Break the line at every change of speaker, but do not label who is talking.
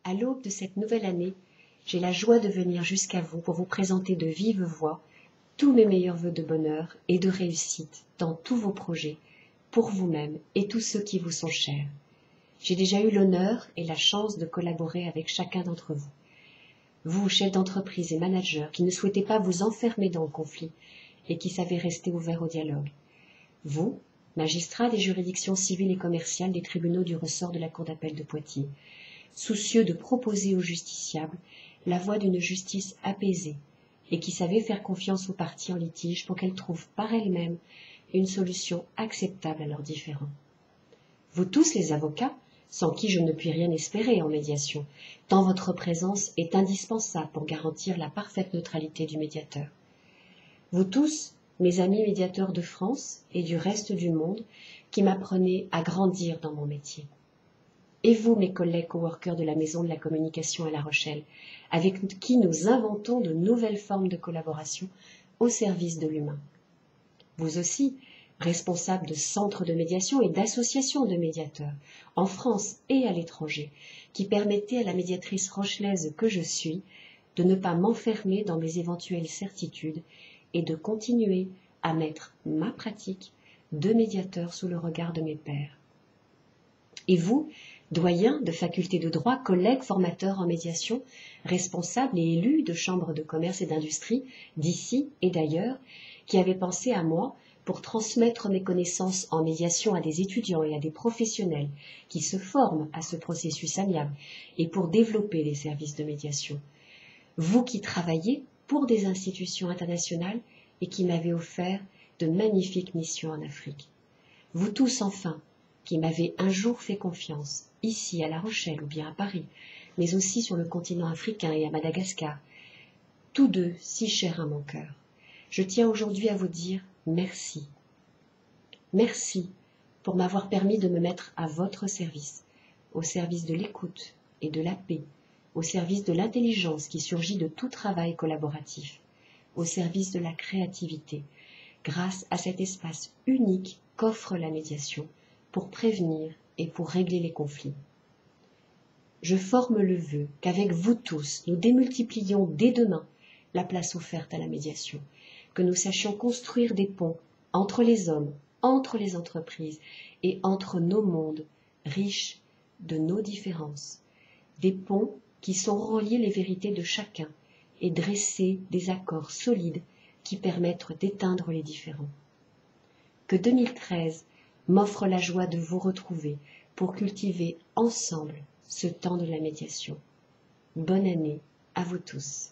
À l'aube de cette nouvelle année, j'ai la joie de venir jusqu'à vous pour vous présenter de vive voix tous mes meilleurs vœux de bonheur et de réussite dans tous vos projets, pour vous-même et tous ceux qui vous sont chers. J'ai déjà eu l'honneur et la chance de collaborer avec chacun d'entre vous. Vous, chefs d'entreprise et managers, qui ne souhaitez pas vous enfermer dans le conflit et qui savez rester ouverts au dialogue. Vous, magistrats des juridictions civiles et commerciales des tribunaux du ressort de la Cour d'appel de Poitiers, soucieux de proposer aux justiciables la voie d'une justice apaisée et qui savez faire confiance aux parties en litige pour qu'elles trouvent par elles-mêmes une solution acceptable à leurs différends. Vous tous les avocats, sans qui je ne puis rien espérer en médiation, tant votre présence est indispensable pour garantir la parfaite neutralité du médiateur. Vous tous, mes amis médiateurs de France et du reste du monde, qui m'apprenez à grandir dans mon métier. Et vous, mes collègues coworkers de la Maison de la Communication à La Rochelle, avec qui nous inventons de nouvelles formes de collaboration au service de l'humain. Vous aussi, responsables de centres de médiation et d'associations de médiateurs, en France et à l'étranger, qui permettez à la médiatrice rochelaise que je suis de ne pas m'enfermer dans mes éventuelles certitudes et de continuer à mettre ma pratique de médiateur sous le regard de mes pairs. Et vous, doyens de facultés de droit, collègues formateurs en médiation, responsables et élus de chambres de commerce et d'industrie d'ici et d'ailleurs, qui avez pensé à moi pour transmettre mes connaissances en médiation à des étudiants et à des professionnels qui se forment à ce processus amiable et pour développer les services de médiation. Vous qui travaillez pour des institutions internationales et qui m'avez offert de magnifiques missions en Afrique. Vous tous enfin, qui m'avez un jour fait confiance, ici à La Rochelle ou bien à Paris, mais aussi sur le continent africain et à Madagascar, tous deux si chers à mon cœur. Je tiens aujourd'hui à vous dire merci. Merci pour m'avoir permis de me mettre à votre service, au service de l'écoute et de la paix, au service de l'intelligence qui surgit de tout travail collaboratif, au service de la créativité, grâce à cet espace unique qu'offre la médiation pour prévenir et pour régler les conflits. Je forme le vœu qu'avec vous tous, nous démultiplions dès demain la place offerte à la médiation, que nous sachions construire des ponts entre les hommes, entre les entreprises et entre nos mondes riches de nos différences, des ponts qui sauront relier les vérités de chacun et dresser des accords solides qui permettent d'éteindre les différends. Que 2013 m'offre la joie de vous retrouver pour cultiver ensemble ce temps de la médiation. Bonne année à vous tous.